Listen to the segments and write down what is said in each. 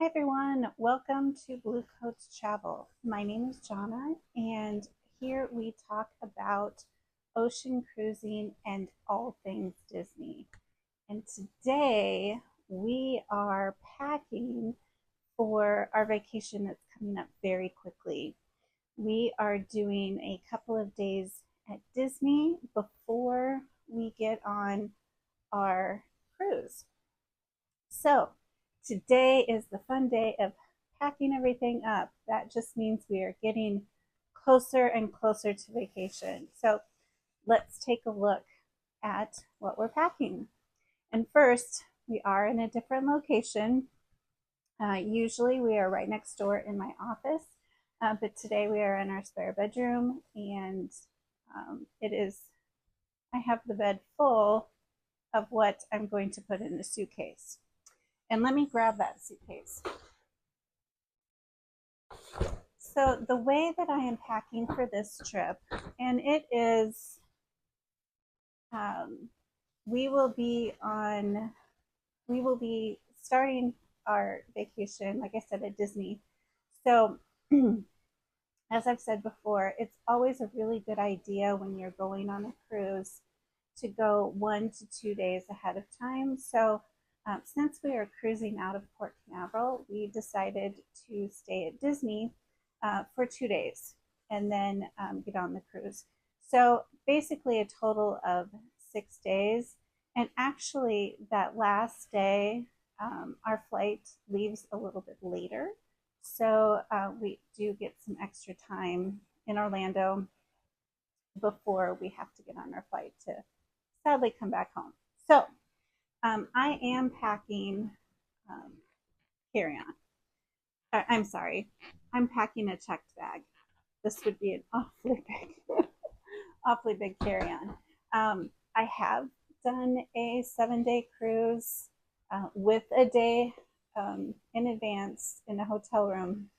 everyone, welcome to Blue Coats Travel. My name is Jonna, and here we talk about ocean cruising and all things Disney. And today we are packing for our vacation that's coming up very quickly. We are doing a couple of days at Disney before we get on our cruise. So today is the fun day of packing everything up. That just means we are getting closer and closer to vacation. So let's take a look at what we're packing. And first, we are in a different location. Usually we are right next door in my office, but today we are in our spare bedroom, and I have the bed full of what I'm going to put in the suitcase. And let me grab that suitcase. So the way that I am packing for this trip, and it is, um, we will be starting our vacation, like I said, at Disney. So as I've said before, it's always a really good idea when you're going on a cruise to go 1 to 2 days ahead of time. So since we are cruising out of Port Canaveral, we decided to stay at Disney for 2 days and then get on the cruise. So basically, a total of 6 days. And actually, that last day, our flight leaves a little bit later. So we do get some extra time in Orlando before we have to get on our flight to sadly come back home. So I am packing um, carry-on. I'm sorry, I'm packing a checked bag. This would be an awfully big carry-on. I have done a 7-day cruise with a day in advance in a hotel room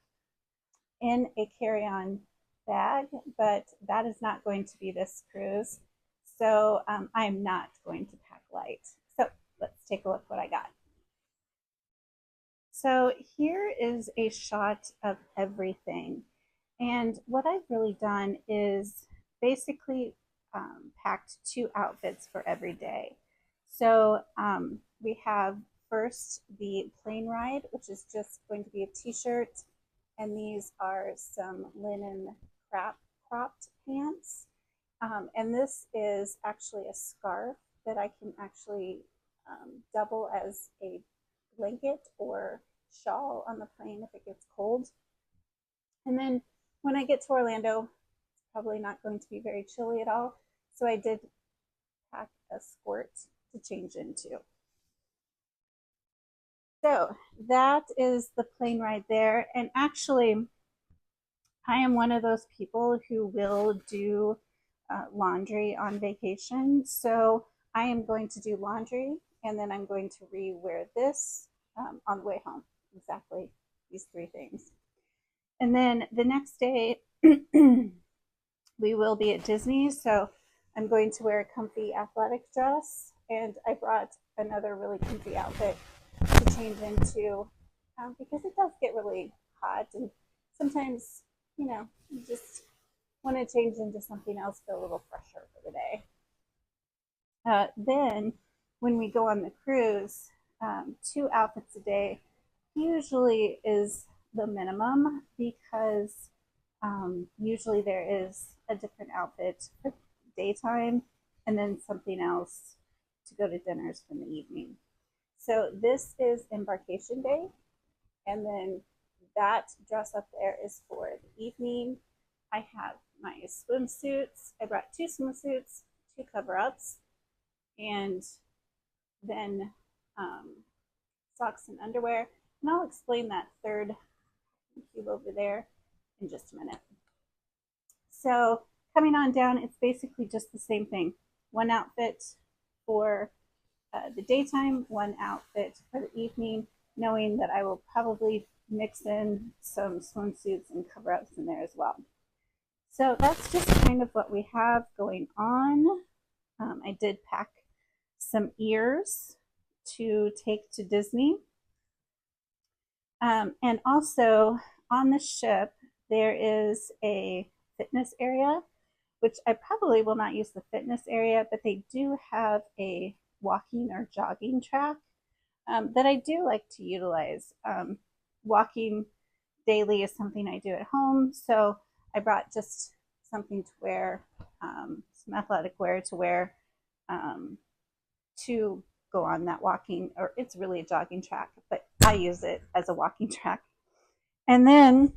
in a carry-on bag, but that is not going to be this cruise. So I'm not going to pack light. So let's take a look what I got. So here is a shot of everything. And what I've really done is basically packed 2 outfits for every day. So we have first the plane ride, which is just going to be a t-shirt, and these are some linen cropped pants. And this is actually a scarf that I can actually double as a blanket or shawl on the plane if it gets cold. And then when I get to Orlando, it's probably not going to be very chilly at all. So I did pack a skirt to change into. So that is the plane ride there. And actually, I am one of those people who will do laundry on vacation. So I am going to do laundry, and then I'm going to re-wear this on the way home. Exactly these 3 things. And then the next day, we will be at Disney. So I'm going to wear a comfy athletic dress, and I brought another really comfy outfit to change into because it does get really hot, and sometimes, you just want to change into something else, feel a little fresher for the day. Then, when we go on the cruise, 2 outfits a day usually is the minimum because usually there is a different outfit for daytime and then something else to go to dinners for the evening. So this is embarkation day, and then that dress up there is for the evening. I have my swimsuits. I brought 2 swimsuits, 2 cover-ups, and then socks and underwear. And I'll explain that third cube over there in just a minute. So coming on down, it's basically just the same thing. 1 outfit for the daytime, 1 outfit for the evening, knowing that I will probably mix in some swimsuits and cover-ups in there as well. So that's just kind of what we have going on. I did pack some ears to take to Disney. And also on the ship, there is a fitness area, which I probably will not use the fitness area, but they do have a walking or jogging track that I do like to utilize. Walking daily is something I do at home, so I brought just something to wear, some athletic wear to wear um, to go on that walking, or it's really a jogging track, but I use it as a walking track. And then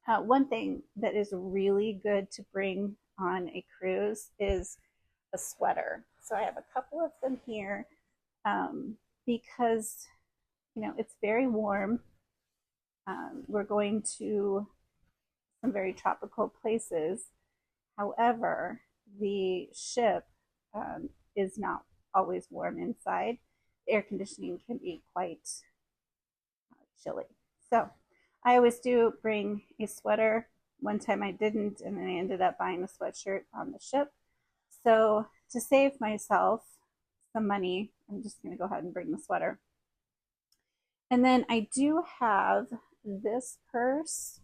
one thing that is really good to bring on a cruise is a sweater. So I have a couple of them here because it's very warm. We're going to some very tropical places. However, the ship is not always warm inside. The air conditioning can be quite chilly. So I always do bring a sweater. One time I didn't, and then I ended up buying a sweatshirt on the ship. So to save myself some money, I'm just going to go ahead and bring the sweater. And then I do have this purse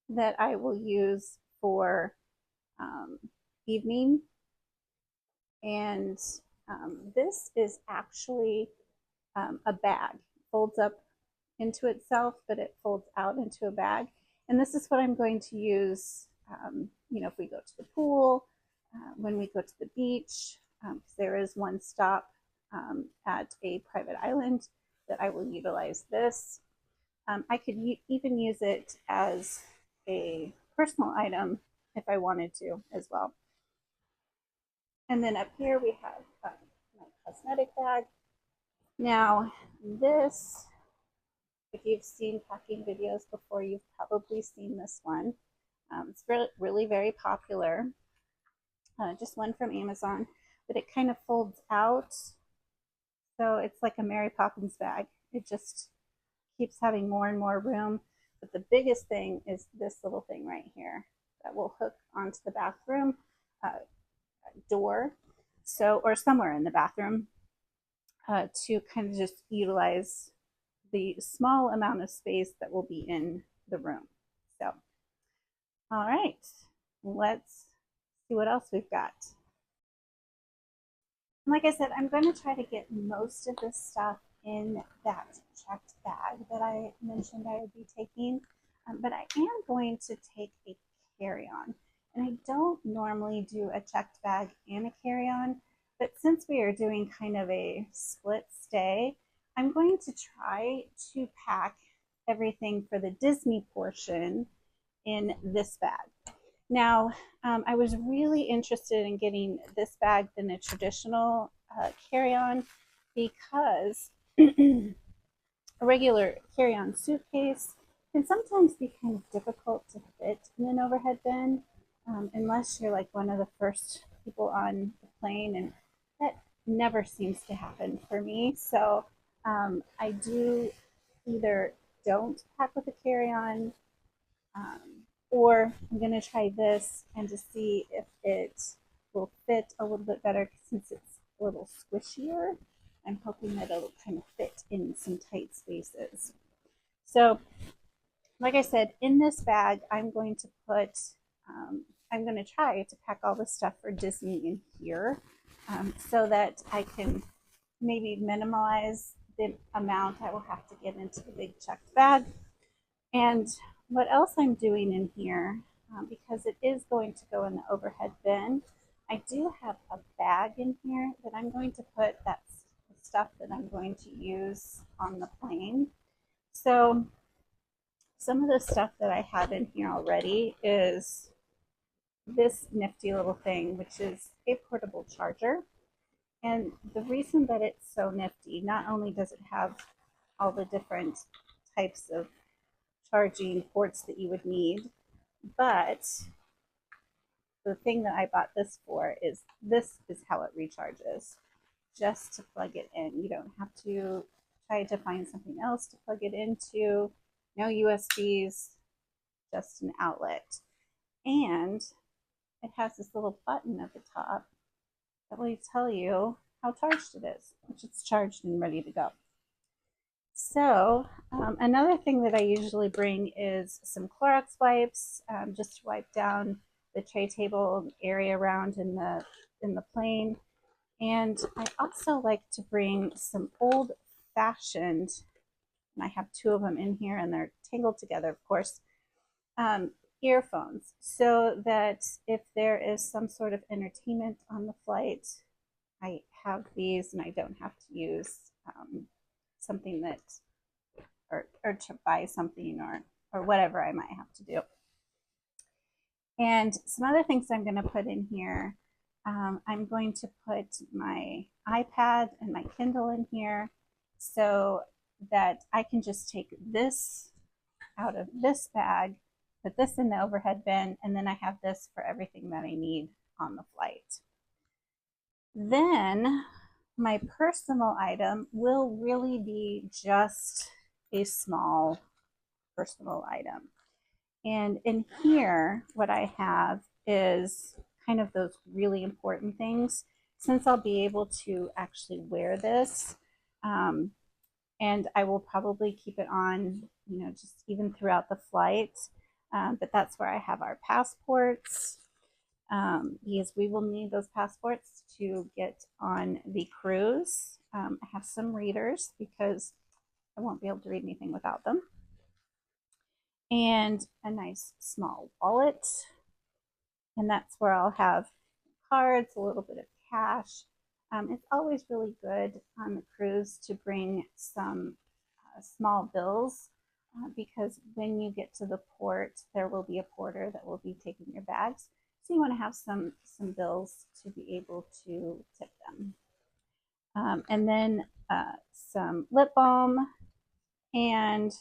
that I will use for um, evening. And this is actually a bag. Folds up into itself, but it folds out into a bag. And this is what I'm going to use, if we go to the pool, when we go to the beach, because there is one stop at a private island that I will utilize this. I could even use it as a personal item if I wanted to as well. And then up here we have my cosmetic bag. Now, this, if you've seen packing videos before, you've probably seen this one. It's really, really very popular. Just one from Amazon, but it kind of folds out. So it's like a Mary Poppins bag. It just keeps having more and more room. But the biggest thing is this little thing right here that will hook onto the bathroom door. So, or somewhere in the bathroom to kind of just utilize the small amount of space that will be in the room. So, all right, let's see what else we've got. Like I said, I'm going to try to get most of this stuff in that checked bag that I mentioned I would be taking, but I am going to take a carry-on. And I don't normally do a checked bag and a carry-on, but since we are doing kind of a split stay, I'm going to try to pack everything for the Disney portion in this bag. Now, I was really interested in getting this bag than a traditional carry-on because a regular carry-on suitcase can sometimes be kind of difficult to fit in an overhead bin unless you're like one of the first people on the plane, and that never seems to happen for me. So I do either don't pack with a carry-on um, or I'm going to try this and to see if it will fit a little bit better since it's a little squishier. I'm hoping that it'll kind of fit in some tight spaces. So, like I said, in this bag, I'm going to try to pack all the stuff for Disney in here so that I can maybe minimize the amount I will have to get into the big checked bag. And what else I'm doing in here, because it is going to go in the overhead bin, I do have a bag in here that I'm going to put that stuff that I'm going to use on the plane. So some of the stuff that I have in here already is this nifty little thing, which is a portable charger. And the reason that it's so nifty, not only does it have all the different types of charging ports that you would need, but the thing that I bought this for is this is how it recharges. Just to plug it in. You don't have to try to find something else to plug it into. No USBs, just an outlet. And it has this little button at the top that will tell you how charged it is, which it's charged and ready to go. So another thing that I usually bring is some Clorox wipes, just to wipe down the tray table area around in the plane. And I also like to bring some old fashioned, and I have two of them in here and they're tangled together, of course, um, earphones, so that if there is some sort of entertainment on the flight, I have these and I don't have to use something that, or to buy something or whatever I might have to do. And some other things I'm going to put in here. I'm going to put my iPad and my Kindle in here so that I can just take this out of this bag, put this in the overhead bin, and then I have this for everything that I need on the flight. Then my personal item will really be just a small personal item. And in here, what I have is kind of those really important things, since I'll be able to actually wear this. And I will probably keep it on, just even throughout the flight. But that's where I have our passports, because we will need those passports to get on the cruise. I have some readers because I won't be able to read anything without them. And a nice small wallet. And that's where I'll have cards, a little bit of cash. It's always really good on the cruise to bring some small bills, because when you get to the port, there will be a porter that will be taking your bags. So you want to have some bills to be able to tip them. And then some lip balm, and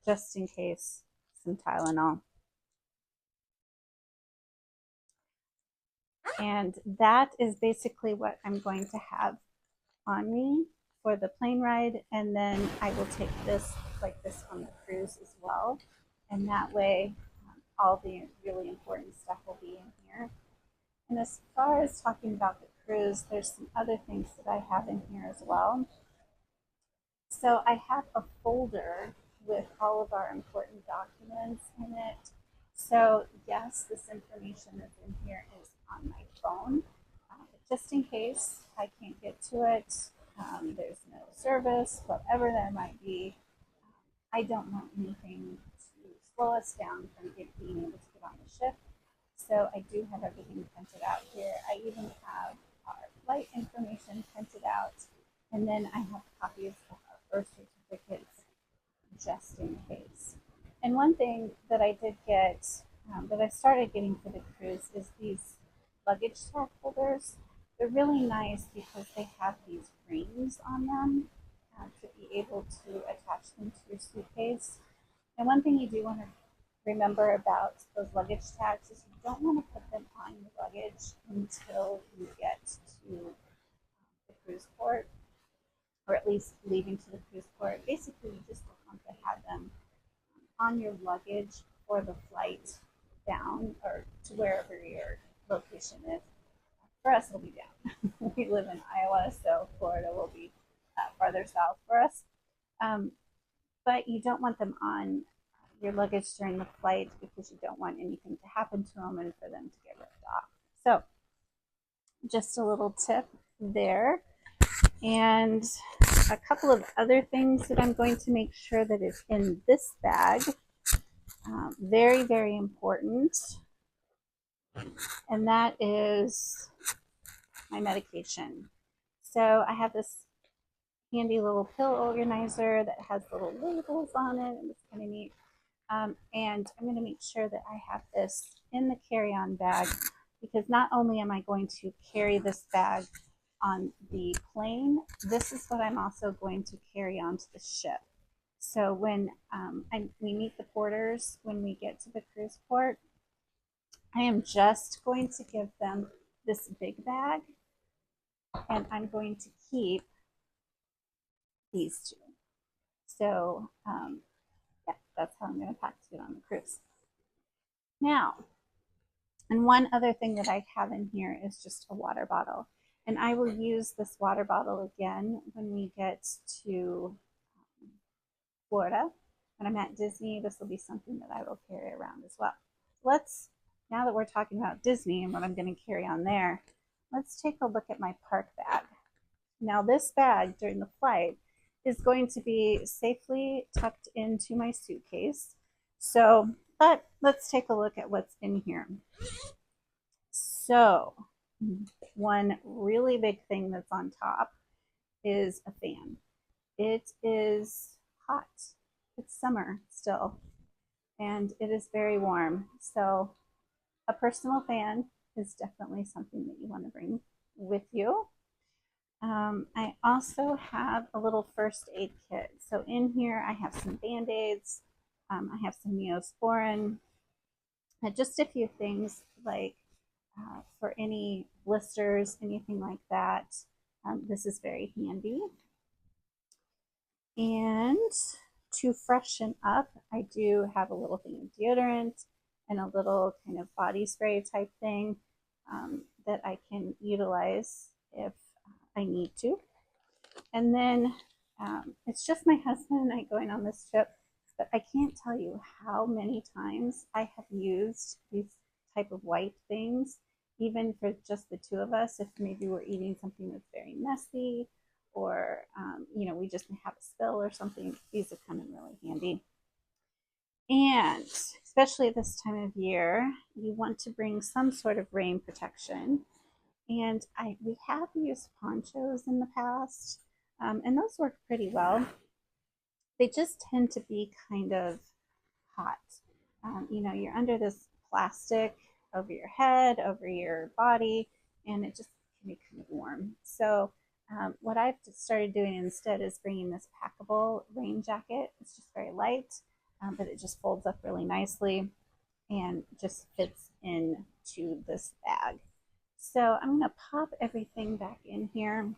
just in case, some Tylenol. And that is basically what I'm going to have on me for the plane ride. And then I will take this like this on the cruise as well. And that way, all the really important stuff will be in here. And as far as talking about the cruise, there's some other things that I have in here as well. So I have a folder with all of our important documents in it. So yes, this information that's in here is on my phone, but just in case I can't get to it, there's no service, whatever there might be, I don't want anything to slow us down from being able to get on the ship. So I do have everything printed out here. I even have our flight information printed out, and then I have copies of our birth certificates just in case. And one thing that I did get, that I started getting for the cruise, is these luggage tag holders. They're really nice because they have these rings on them, to be able to attach them to your suitcase. And one thing you do want to remember about those luggage tags is you don't want to put them on your luggage until you get to the cruise port, or at least leaving to the cruise port. Basically, you just don't want to have them on your luggage for the flight down or to wherever your location is. For us, it'll be down. We live in Iowa, so Florida will be farther south for us. Um, but you don't want them on your luggage during the flight because you don't want anything to happen to them and for them to get ripped off. So just a little tip there. And a couple of other things that I'm going to make sure that is in this bag. Very, very important. And that is my medication. So I have this handy little pill organizer that has little labels on it, and it's kind of neat. And I'm going to make sure that I have this in the carry-on bag, because not only am I going to carry this bag on the plane, this is what I'm also going to carry onto the ship. So when we meet the porters, when we get to the cruise port, I am just going to give them this big bag, and I'm going to keep these two. So yeah, that's how I'm going to pack to get on the cruise. Now, and one other thing that I have in here is just a water bottle. And I will use this water bottle again when we get to Florida. When I'm at Disney, this will be something that I will carry around as well. Let's, now that we're talking about Disney and what I'm going to carry on there, let's take a look at my park bag. Now, this bag during the flight is going to be safely tucked into my suitcase. So, but let's take a look at what's in here. So, one really big thing that's on top is a fan. It is hot. It's summer still, and it is very warm. So, a personal fan is definitely something that you want to bring with you. I also have a little first aid kit. So in here, I have some Band-Aids. I have some Neosporin, just a few things like for any blisters, anything like that. This is very handy. And to freshen up, I do have a little thing of deodorant and a little kind of body spray type thing that I can utilize if I need to. And then it's just my husband and I going on this trip, but I can't tell you how many times I have used these type of white things, even for just the two of us, if maybe we're eating something that's very messy or, you know, we just have a spill or something. These have come in really handy. And especially at this time of year, you want to bring some sort of rain protection. And we have used ponchos in the past, and those work pretty well. They just tend to be kind of hot. You know, you're under this plastic over your head, over your body, and it just can be kind of warm. So what I've started doing instead is bringing this packable rain jacket. It's just very light, but it just folds up really nicely and just fits into this bag. So I'm going to pop everything back in here,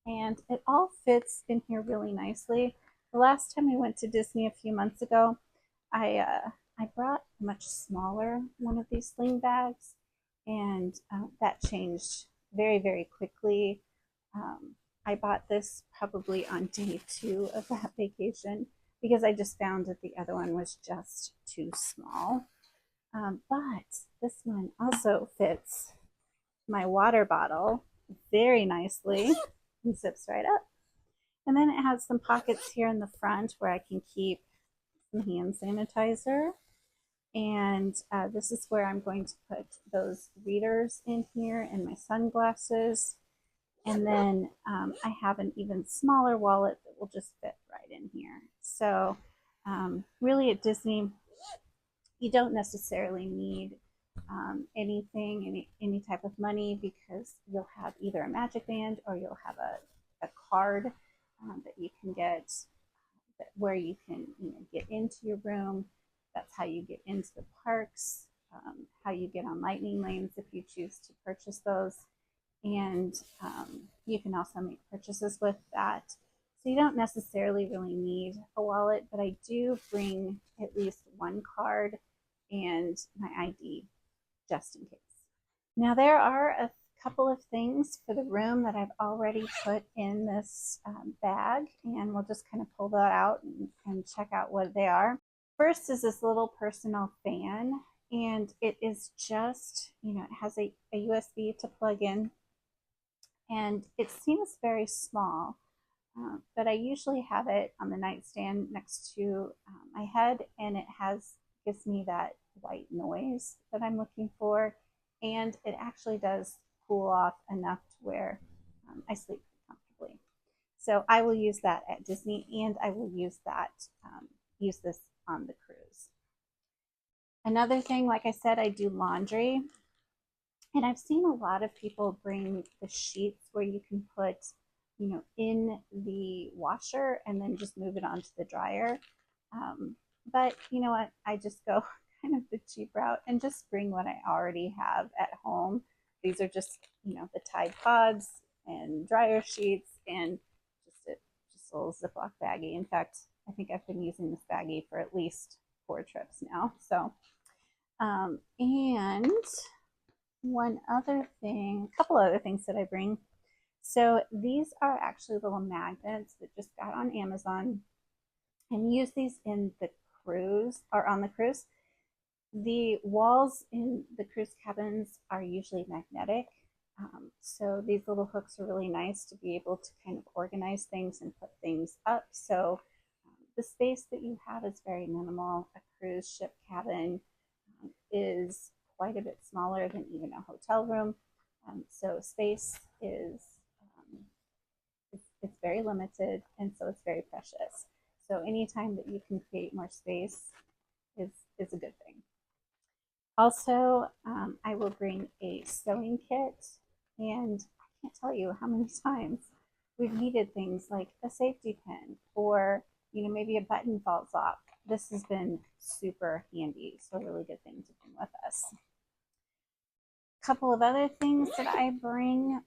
and it all fits in here really nicely. The last time we went to Disney a few months ago, I brought a much smaller one of these sling bags, and that changed very, very quickly. I bought this probably on day 2 of that vacation because I just found that the other one was just too small. But this one also fits my water bottle very nicely and zips right up. And then it has some pockets here in the front where I can keep some hand sanitizer. And this is where I'm going to put those readers in here and my sunglasses. And then I have an even smaller wallet that will just fit right in here. So really at Disney, you don't necessarily need anything, any type of money, because you'll have either a magic band or you'll have a card that you can get where you can, you know, get into your room. That's how you get into the parks, how you get on lightning lanes if you choose to purchase those. And you can also make purchases with that. So you don't necessarily really need a wallet, but I do bring at least one card and my ID just in case. Now there are a couple of things for the room that I've already put in this bag, and we'll just kind of pull that out and check out what they are. First is this little personal fan, and it is just, you know, it has a USB to plug in, and it seems very small, but I usually have it on the nightstand next to my head, and it gives me that white noise that I'm looking for, and it actually does cool off enough to where I sleep comfortably. So I will use that at Disney, and I will use this on the cruise. Another thing, like I said, I do laundry, and I've seen a lot of people bring the sheets where you can put, you know, in the washer and then just move it onto the dryer. But you know what? I just go kind of the cheap route and just bring what I already have at home. These are just, you know, the Tide Pods and dryer sheets and just a little Ziploc baggie. In fact, I think I've been using this baggie for at least 4 trips now. So, and one other thing, a couple other things that I bring. So these are actually little magnets that just got on Amazon. and use these in the cruise or on the cruise. The walls in the cruise cabins are usually magnetic. So these little hooks are really nice to be able to kind of organize things and put things up. So the space that you have is very minimal. A cruise ship cabin is quite a bit smaller than even a hotel room. So space is it's very limited, and so it's very precious. So anytime that you can create more space is is a good thing. Also, I will bring a sewing kit, and I can't tell you how many times we've needed things like a safety pin or maybe a button falls off. This has been super handy, so a really good thing to bring with us. A couple of other things that I bring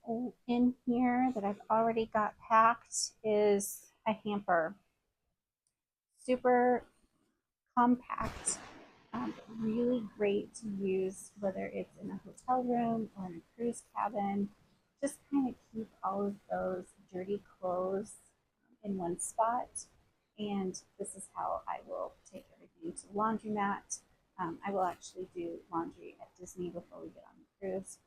in here that I've already got packed is a hamper. Super compact, really great to use whether it's in a hotel room or in a cruise cabin. Just kind of keep all of those dirty clothes in one spot. And this is how I will take everything to the laundromat. I will actually do laundry at Disney before we get on the cruise.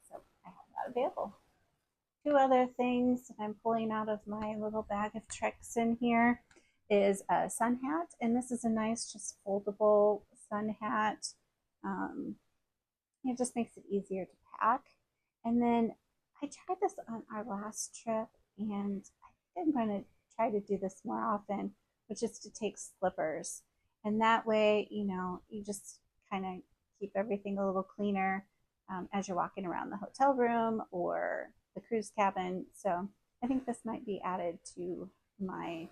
So I have that available. Two other things that I'm pulling out of my little bag of tricks in here is a sun hat, and this is a nice, just foldable sun hat. Um, it just makes it easier to pack. And then I tried this on our last trip, and I think I'm going to try to do this more often, which is to take slippers. And that way, you just kind of keep everything a little cleaner as you're walking around the hotel room or the cruise cabin. So I think this might be added to my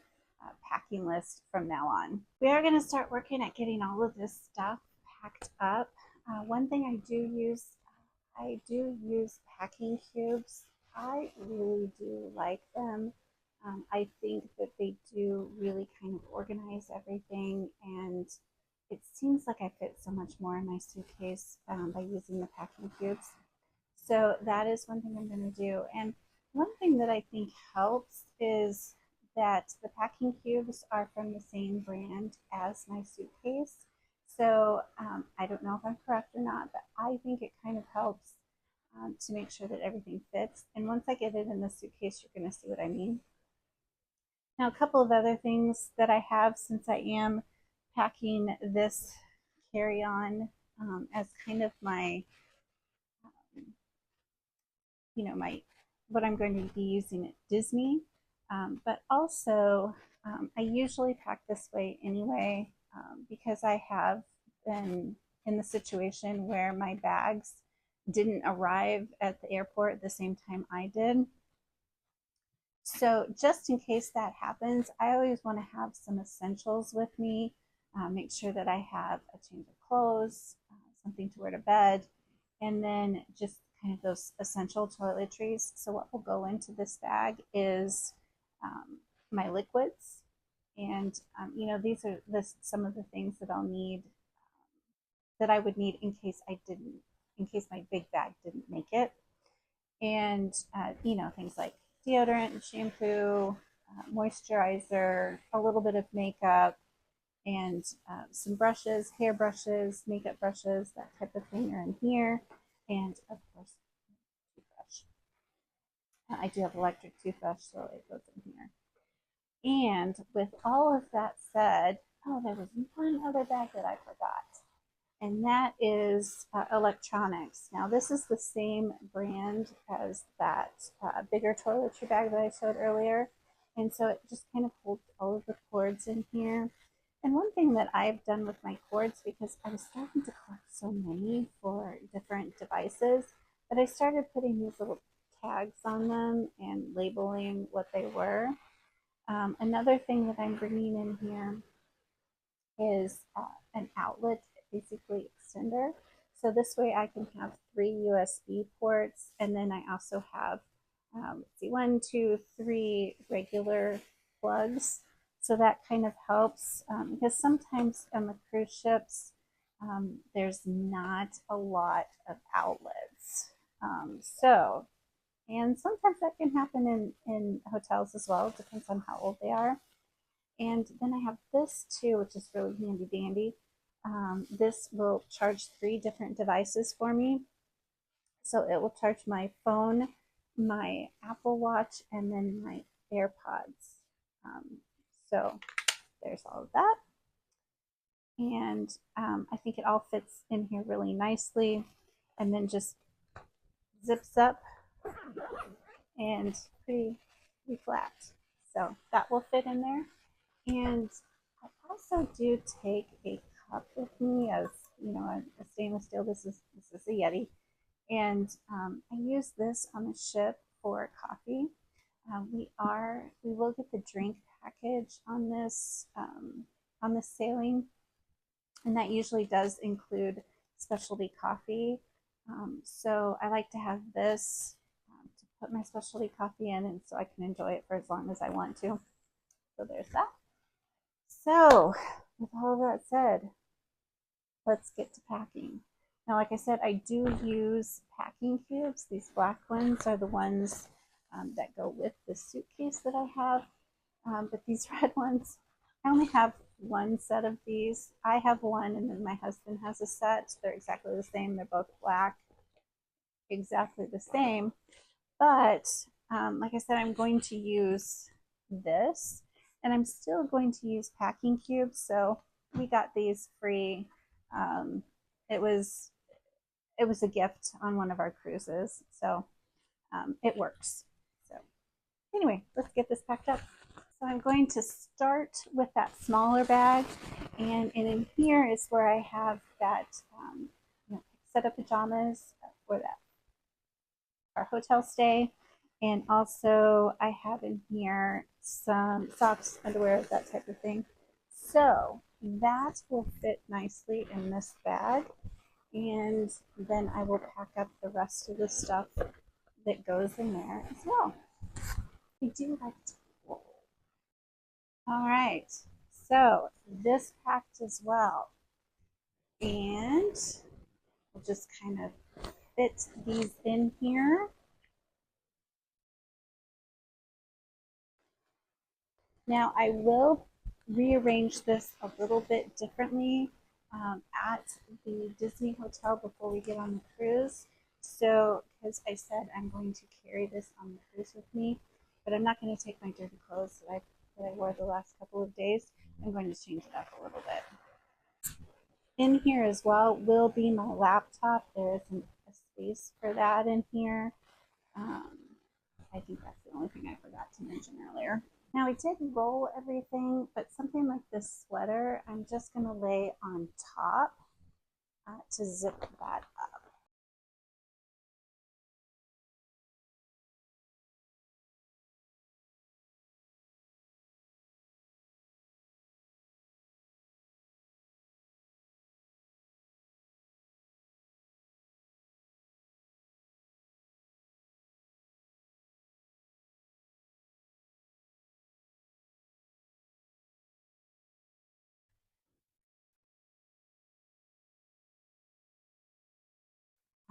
packing list from now on. We are going to start working at getting all of this stuff packed up. One thing I do use packing cubes. I really do like them. I think that they do really kind of organize everything, and it seems like I fit so much more in my suitcase by using the packing cubes. So that is one thing I'm going to do. And one thing that I think helps is that the packing cubes are from the same brand as my suitcase. So I don't know if I'm correct or not, but I think it kind of helps to make sure that everything fits. And once I get it in the suitcase, you're going to see what I mean. Now, a couple of other things that I have since I am packing this carry on as kind of my my what I'm going to be using at Disney. But also, I usually pack this way anyway because I have been in the situation where my bags didn't arrive at the airport at the same time I did. So just in case that happens, I always want to have some essentials with me. Make sure that I have a change of clothes, something to wear to bed, and then just kind of those essential toiletries. So what will go into this bag is my liquids, and these are some of the things that I'll need that I would need in case my big bag didn't make it, and things like deodorant, shampoo, moisturizer, a little bit of makeup, and some brushes, hair brushes, makeup brushes, that type of thing are in here, and of course, toothbrush. I do have electric toothbrush, so it goes in here. And with all of that said, oh, there was one other bag that I forgot, and that is electronics. Now, this is the same brand as that bigger toiletry bag that I showed earlier, and so it just kind of holds all of the cords in here. And one thing that I've done with my cords, because I was starting to collect so many for different devices, that I started putting these little tags on them and labeling what they were. Another thing that I'm bringing in here is an outlet, basically extender. So this way I can have 3 USB ports, and then I also have, let's see, 1, 2, 3 regular plugs. So that kind of helps because sometimes on the cruise ships, there's not a lot of outlets. And sometimes that can happen in hotels as well. It depends on how old they are. And then I have this too, which is really handy dandy. This will charge 3 different devices for me. So it will charge my phone, my Apple Watch, and then my AirPods. Um, so there's all of that. And I think it all fits in here really nicely, and then just zips up and pretty flat. So that will fit in there. And I also do take a cup with me, as you know, a stainless steel. This is a Yeti, and I use this on the ship for coffee. We will get the drink package on this sailing, and that usually does include specialty coffee. So I like to have this to put my specialty coffee in, and so I can enjoy it for as long as I want to. So there's that. So with all that said, let's get to packing. Now, like I said, I do use packing cubes. These black ones are the ones that go with the suitcase that I have. But these red ones, I only have one set of these. I have one, and then my husband has a set. They're exactly the same. They're both black, exactly the same. But like I said, I'm going to use this, and I'm still going to use packing cubes. So we got these free. Um, it was it was a gift on one of our cruises, so it works. So anyway, let's get this packed up. So I'm going to start with that smaller bag, and in here is where I have that set of pajamas for that our hotel stay, and also I have in here some socks, underwear, that type of thing. So that will fit nicely in this bag, and then I will pack up the rest of the stuff that goes in there as well. I do like to roll. All right, so this packed as well, and we'll just kind of fit these in here. Now I will rearrange this a little bit differently at the Disney Hotel before we get on the cruise. So, because I said I'm going to carry this on the cruise with me, but I'm not going to take my dirty clothes that I wore the last couple of days. I'm going to change it up a little bit. In here as well will be my laptop. There isn't a space for that in here. Um, I think that's the only thing I forgot to mention earlier. Now I did roll everything, but something like this sweater, I'm just going to lay on top to zip that up.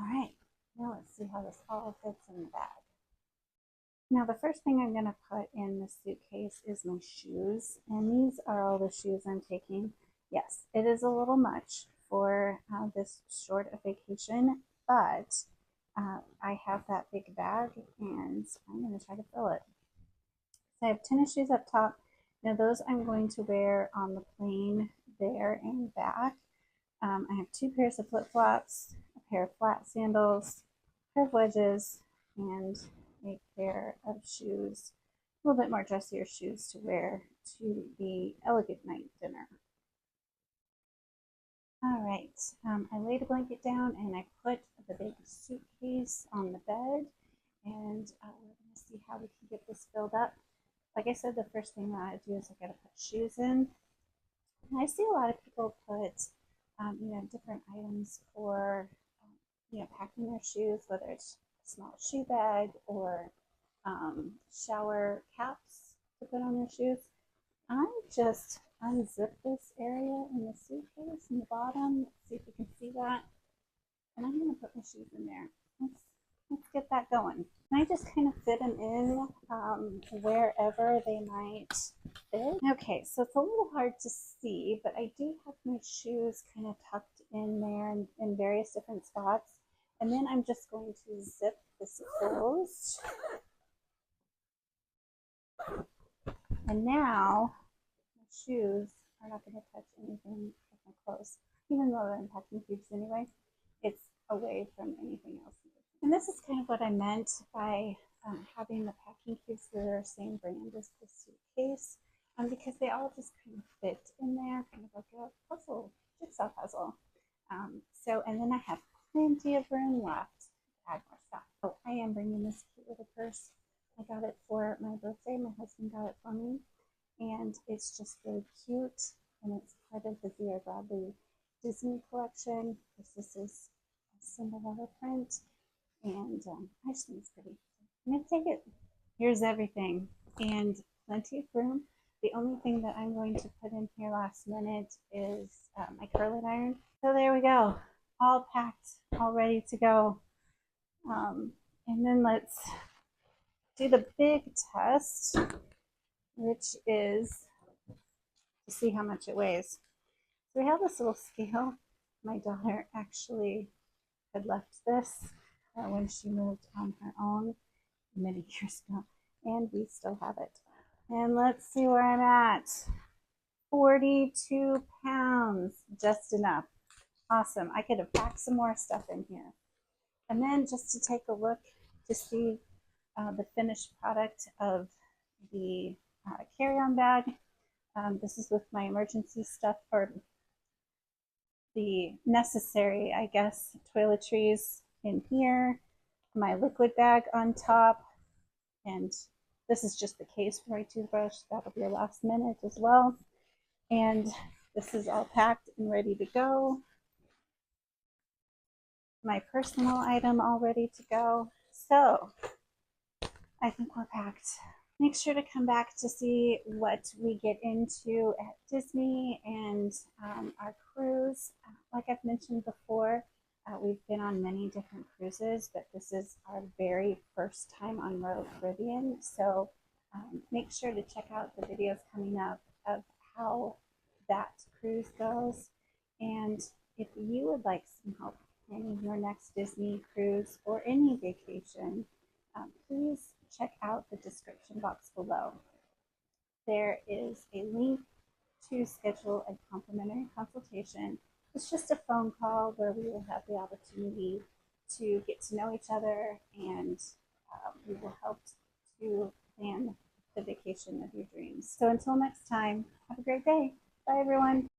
All right, now let's see how this all fits in the bag. Now the first thing I'm going to put in the suitcase is my shoes, and these are all the shoes I'm taking. Yes, it is a little much for this short a vacation, but I have that big bag, and I'm going to try to fill it. So I have tennis shoes up top. Now those I'm going to wear on the plane there and back. I have 2 pairs of flip-flops, a pair of flat sandals, a pair of wedges, and a pair of shoes, a little bit more dressier shoes to wear to the elegant night dinner. All right, I laid a blanket down and I put the big suitcase on the bed, and we're going to see how we can get this filled up. Like I said, the first thing that I do is I got to put shoes in. And I see a lot of people put, different items for, packing their shoes, whether it's a small shoe bag or shower caps to put on their shoes. I just unzip this area in the suitcase in the bottom. Let's see if you can see that. And I'm going to put my shoes in there. Let's get that going. And I just kind of fit them in wherever they might fit. Okay, so it's a little hard to see, but I do have my shoes kind of tucked in there in various different spots. And then I'm just going to zip this closed. And now my shoes are not going to touch anything with my clothes, even though they're in packing cubes anyway. It's away from anything else. And this is kind of what I meant by having the packing cubes that are the same brand as the suitcase, because they all just kind of fit in there, kind of like a puzzle, jigsaw puzzle. And then I have plenty of room left to add more stuff. So I am bringing this cute little purse. I got it for my birthday. My husband got it for me, and it's just really cute. And it's part of the Vera Bradley Disney collection. This is a Cinderella print, and I just think it's pretty. I'm gonna take it. Here's everything, and plenty of room. The only thing that I'm going to put in here last minute is my curling iron. So there we go, all packed, all ready to go. And then let's do the big test, which is to see how much it weighs. So we have this little scale. My daughter actually had left this when she moved on her own many years ago, and we still have it. And let's see where I'm at. 42 pounds, just enough. Awesome. I could have packed some more stuff in here. And then just to take a look to see the finished product of the carry-on bag. This is with my emergency stuff, or the necessary, I guess, toiletries in here, my liquid bag on top, and this is just the case for my toothbrush. That'll be a last minute as well. And this is all packed and ready to go. My personal item all ready to go. So I think we're packed. Make sure to come back to see what we get into at Disney and our cruise. Like I've mentioned before, we've been on many different cruises, but this is our very first time on Royal Caribbean. So make sure to check out the videos coming up of how that cruise goes. And if you would like some help planning your next Disney cruise or any vacation, please check out the description box below. There is a link to schedule a complimentary consultation. It's just a phone call where we will have the opportunity to get to know each other, and we will help to plan the vacation of your dreams. So until next time, have a great day. Bye, everyone.